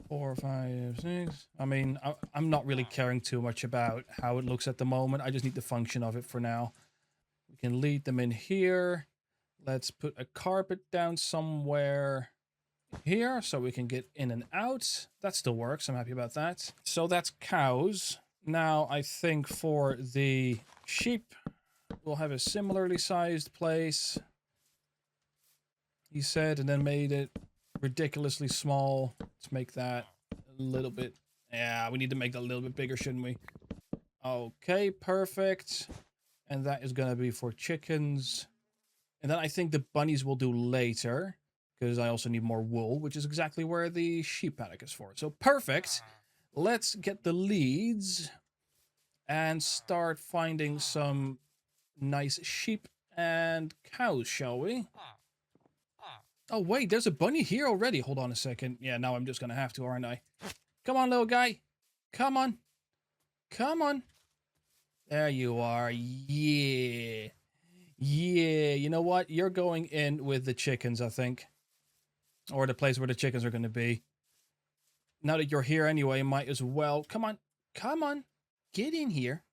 4, 5, 6. I mean, I'm not really caring too much about how it looks at the moment. I just need the function of it for now. We can lead them in here. Let's put a carpet down somewhere here so we can get in and out. That still works. I'm happy about that. So that's cows. Now I think for the sheep, we'll have a similarly sized place, he said, and then made it ridiculously small. Let's make that a little bit... Yeah, we need to make that a little bit bigger, shouldn't we? Okay, perfect. And that is going to be for chickens. And then I think the bunnies will do later, because I also need more wool, which is exactly where the sheep paddock is for. So perfect. Let's get the leads and start finding some nice sheep and cows, shall we? Oh, wait, there's a bunny here already. Hold on a second. Yeah, now I'm just going to have to, aren't I? Come on, little guy. Come on. Come on. There you are. Yeah. Yeah. You know what? You're going in with the chickens, I think. Or the place where the chickens are going to be. Now that you're here anyway, might as well. Come on. Come on. Get in here.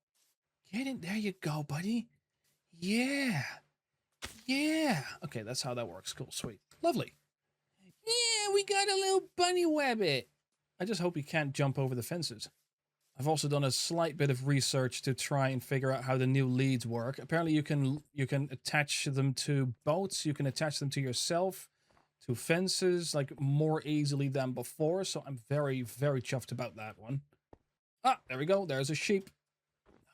Get in. There you go, buddy. Yeah. Yeah. Okay, that's how that works. Cool. Sweet. Lovely. Yeah, we got a little bunny wabbit. I just hope he can't jump over the fences. I've also done a slight bit of research to try and figure out how the new leads work. Apparently you can attach them to boats, you can attach them to yourself, to fences, like more easily than before. So I'm very, very chuffed about that one. Ah, there we go. There's a sheep.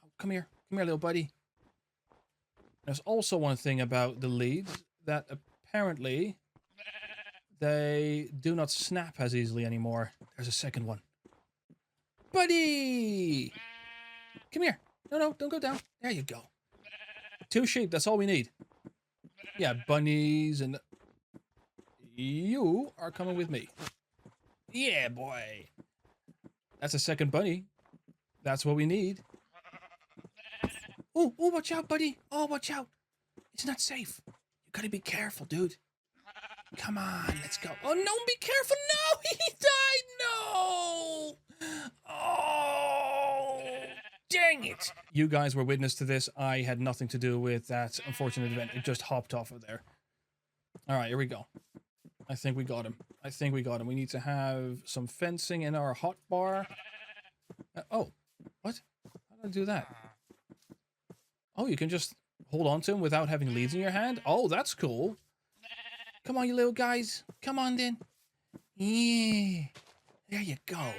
Oh, come here. Come here, little buddy. There's also one thing about the leads that apparently they do not snap as easily anymore. There's a second one. Buddy! Come here. No, don't go down. There you go. 2 sheep, that's all we need. Yeah, bunnies and... You are coming with me. Yeah, boy. That's a second bunny. That's what we need. Oh, watch out, buddy. Oh, watch out. It's not safe. You gotta be careful, dude. Come on, let's go. Oh, no, be careful. No, he died. No. Oh, dang it. You guys were witness to this. I had nothing to do with that unfortunate event. It just hopped off of there. All right, here we go. I think we got him. I think we got him. We need to have some fencing in our hot bar. Oh, what? How do I do that? Oh, you can just hold on to him without having leads in your hand? Oh, that's cool. Come on, you little guys. Come on, then. Yeah. There you go.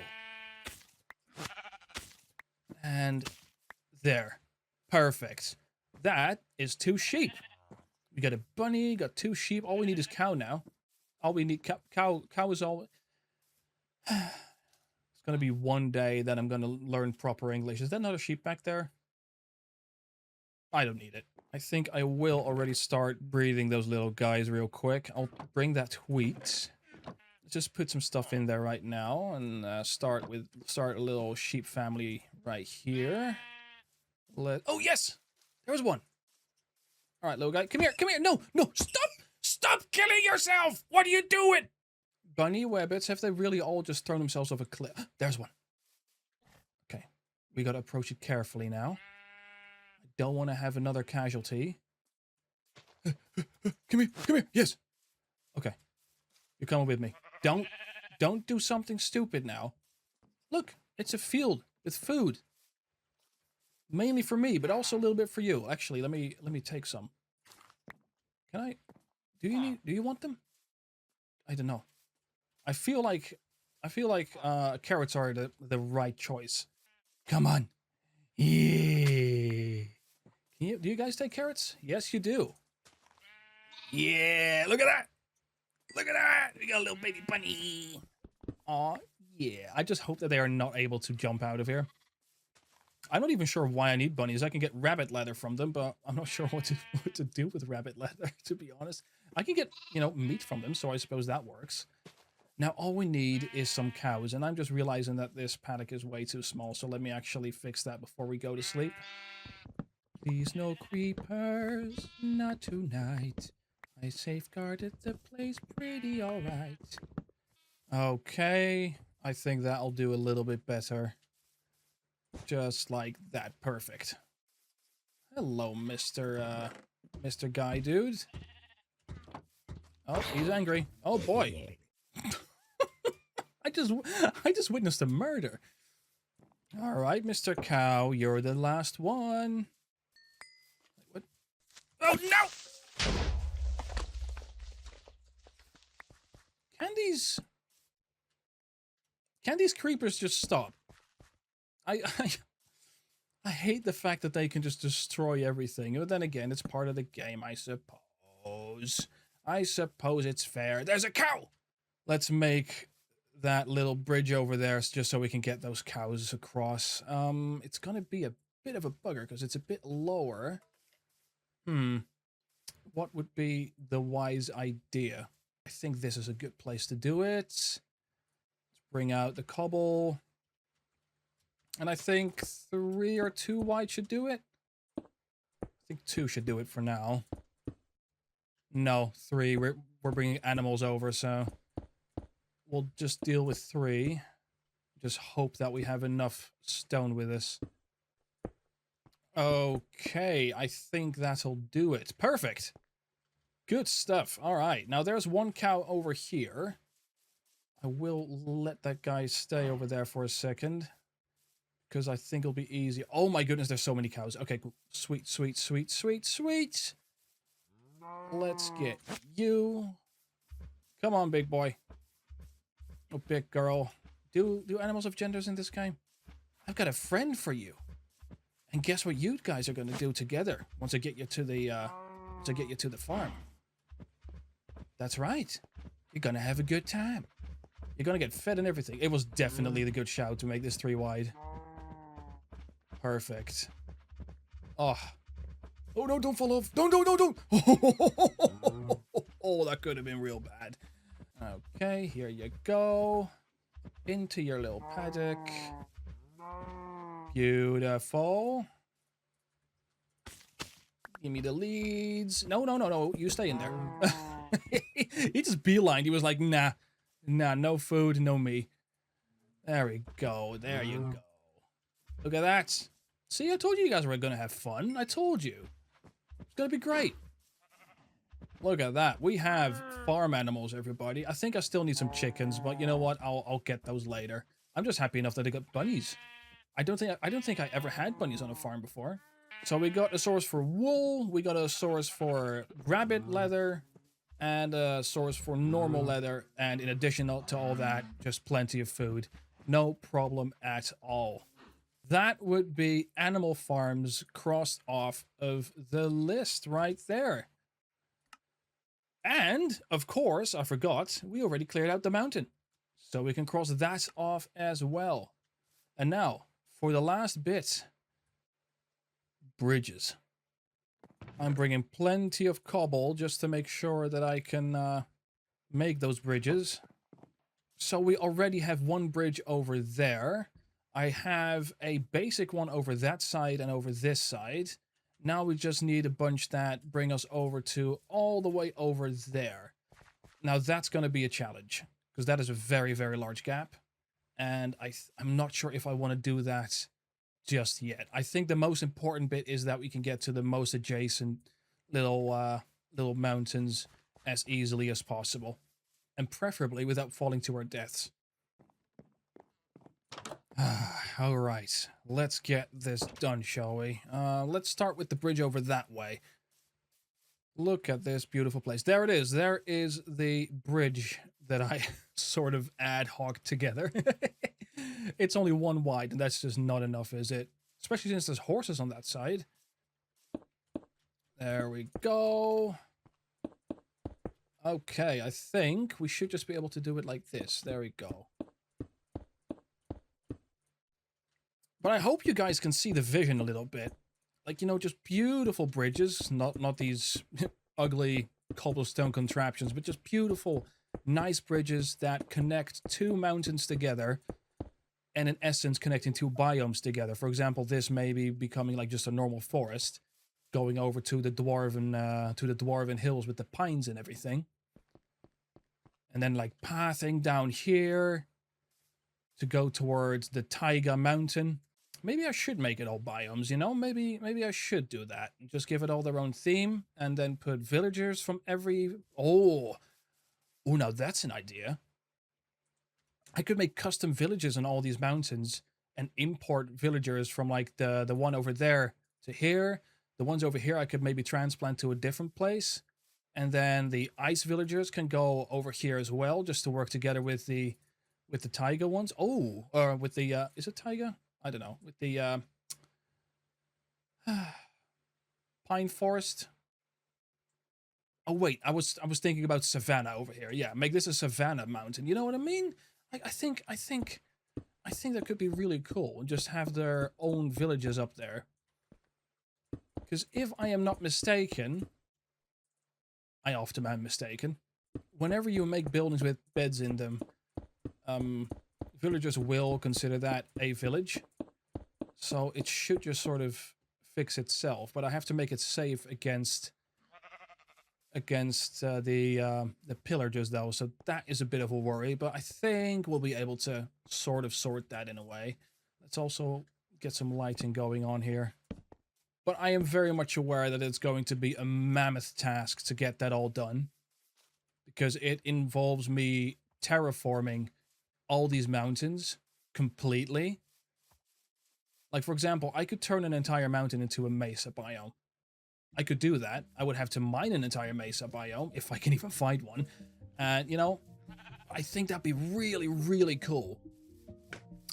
And there. Perfect. That is 2 sheep. We got a bunny, got 2 sheep. All we need is cow now. All we need, cow is all. It's going to be one day that I'm going to learn proper English. Is that another sheep back there? I don't need it. I think I will already start breeding those little guys real quick. I'll bring that wheat. Just put some stuff in there right now and start a little sheep family right here. Oh yes, there was one. All right, little guy, come here. No, stop killing yourself. What are you doing? Bunny wabbits, have they really all just thrown themselves off a cliff? There's one. Okay, we got to approach it carefully now. Don't want to have another casualty. Come here. Yes. Okay. You're coming with me. Don't do something stupid now. Look, it's a field with food. Mainly for me, but also a little bit for you. Actually, let me take some. Can I? Do you want them? I don't know. I feel like carrots are the right choice. Come on. Yeah. Do you guys take carrots? Yes, you do. Yeah, look at that. Look at that. We got a little baby bunny. Aw, yeah. I just hope that they are not able to jump out of here. I'm not even sure why I need bunnies. I can get rabbit leather from them, but I'm not sure what to do with rabbit leather, to be honest. I can get, meat from them, so I suppose that works. Now, all we need is some cows, and I'm just realizing that this paddock is way too small, so let me actually fix that before we go to sleep. Please no creepers, not tonight. I safeguarded the place pretty alright. Okay, I think that'll do a little bit better. Just like that, perfect. Hello, Mr. Guy Dude. Oh, he's angry. Oh boy. I just witnessed a murder. All right, Mr. Cow, you're the last one. What? Oh no! Can these creepers just stop? I hate the fact that they can just destroy everything. But then again, it's part of the game, I suppose. I suppose it's fair. There's a cow! Let's make that little bridge over there just so we can get those cows across. It's gonna be a bit of a bugger because it's a bit lower. What would be the wise idea? I think this is a good place to do it. Let's bring out the cobble. And I think 3 or 2 wide should do it. I think 2 should do it for now. No, 3. We're bringing animals over, so we'll just deal with 3. Just hope that we have enough stone with us. Okay, I think that'll do it. Perfect. Good stuff. All right, now there's 1 cow over here. I will let that guy stay over there for a second, because I think it'll be easy. Oh my goodness, there's so many cows. Okay, cool. Sweet, sweet, sweet, sweet, sweet. Let's get you. Come on, big boy. Oh, big girl. Do animals have genders in this game? I've got a friend for you. And guess what you guys are going to do together once I get you to the farm? That's right. You're going to have a good time. You're going to get fed and everything. It was definitely the good shout to make this 3 wide. Perfect. Oh. Oh, no, don't fall off. Don't. Oh, that could have been real bad. Okay, here you go. Into your little paddock. Beautiful. Give me the leads. No. You stay in there. He just beelined. He was like, nah, no food, no me. There we go. There you go. Look at that. See, I told you guys were going to have fun. I told you. It's going to be great. Look at that. We have farm animals, everybody. I think I still need some chickens, but you know what? I'll get those later. I'm just happy enough that I got bunnies. I don't think I ever had bunnies on a farm before. So we got a source for wool, we got a source for rabbit leather, and a source for normal leather, and in addition to all that, just plenty of food. No problem at all. That would be animal farms crossed off of the list right there. And, of course, I forgot, we already cleared out the mountain. So we can cross that off as well. And now, for the last bit, bridges. I'm bringing plenty of cobble just to make sure that I can make those bridges. So we already have 1 bridge over there. I have a basic one over that side and over this side. Now we just need a bunch that bring us over to all the way over there. Now that's going to be a challenge, because that is a very, very large gap. And I'm not sure if I want to do that just yet. I think the most important bit is that we can get to the most adjacent little mountains as easily as possible. And preferably without falling to our deaths. All right, let's get this done, shall we? Let's start with the bridge over that way. Look at this beautiful place. There it is. There is the bridge that I sort of ad hoc together. It's only 1 wide, and that's just not enough, is it? Especially since there's horses on that side. There we go. Okay, I think we should just be able to do it like this. There we go. But I hope you guys can see the vision a little bit. Like, you know, just beautiful bridges, not these ugly cobblestone contraptions, but just beautiful, nice bridges that connect 2 mountains together, and in essence connecting 2 biomes together. For example, this may be becoming like just a normal forest, going over to the dwarven hills with the pines and everything. And then like pathing down here to go towards the Taiga mountain. Maybe I should make it all biomes, you know? Maybe I should do that. Just give it all their own theme, and then put villagers from every... Oh, now that's an idea. I could make custom villages on all these mountains and import villagers from like the one over there to here. The ones over here I could maybe transplant to a different place. And then the ice villagers can go over here as well, just to work together with the taiga ones. Oh, or with the is it taiga? I don't know. With the pine forest. Oh wait, I was thinking about savanna over here. Yeah, make this a savanna mountain. You know what I mean? I think that could be really cool, and just have their own villages up there. Because if I am not mistaken, I often am mistaken, whenever you make buildings with beds in them, villagers will consider that a village. So it should just sort of fix itself, but I have to make it safe against against the pillagers though, so that is a bit of a worry, but I think we'll be able to sort of sort that in a way. Let's also get some lighting going on here. But I am very much aware that it's going to be a mammoth task to get that all done, because it involves me terraforming all these mountains completely. Like, for example, I could turn an entire mountain into a mesa biome. I could do that. I would have to mine an entire mesa biome, if I can even find one. And, you know, I think that'd be really, really cool.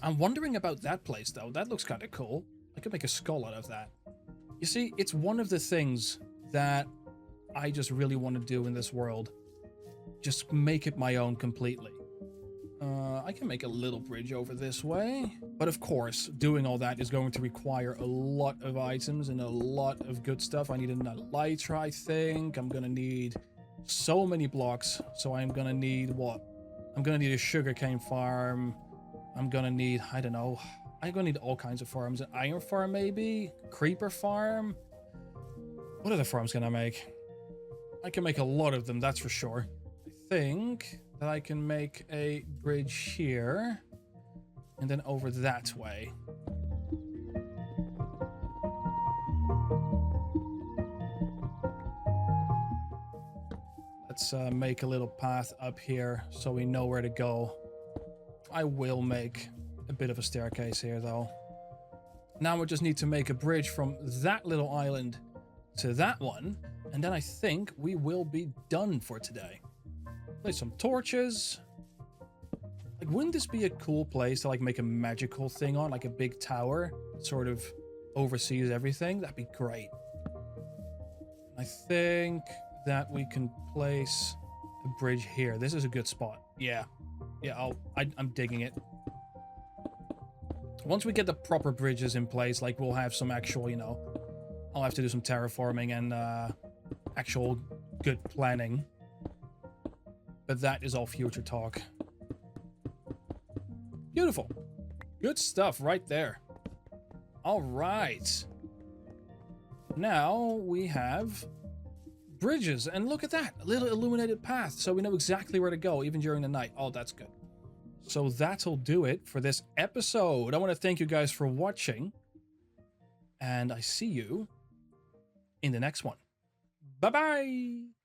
I'm wondering about that place, though. That looks kind of cool. I could make a skull out of that. You see, it's one of the things that I just really want to do in this world. Just make it my own completely. I can make a little bridge over this way. But of course, doing all that is going to require a lot of items and a lot of good stuff. I need another lighter, I think. I'm going to need so many blocks. So I'm going to need what? I'm going to need a sugarcane farm. I'm going to need, I don't know. I'm going to need all kinds of farms. An iron farm, maybe? Creeper farm? What other farms can I make? I can make a lot of them, that's for sure. I think that I can make a bridge here and then over that way. Let's make a little path up here so we know where to go. I will make a bit of a staircase here though. Now we just need to make a bridge from that little island to that one, and then I think we will be done for today. Place some torches. Like, wouldn't this be a cool place to like make a magical thing on, like a big tower that sort of oversees everything? That'd be great. I think that we can place a bridge here. This is a good spot. Yeah, I'm digging it. Once we get the proper bridges in place, like, we'll have some actual, you know, I'll have to do some terraforming and actual good planning. But that is all future talk. Beautiful. Good stuff right there. All right. Now we have bridges. And look at that. A little illuminated path. So we know exactly where to go, even during the night. Oh, that's good. So that'll do it for this episode. I want to thank you guys for watching. And I see you in the next one. Bye-bye.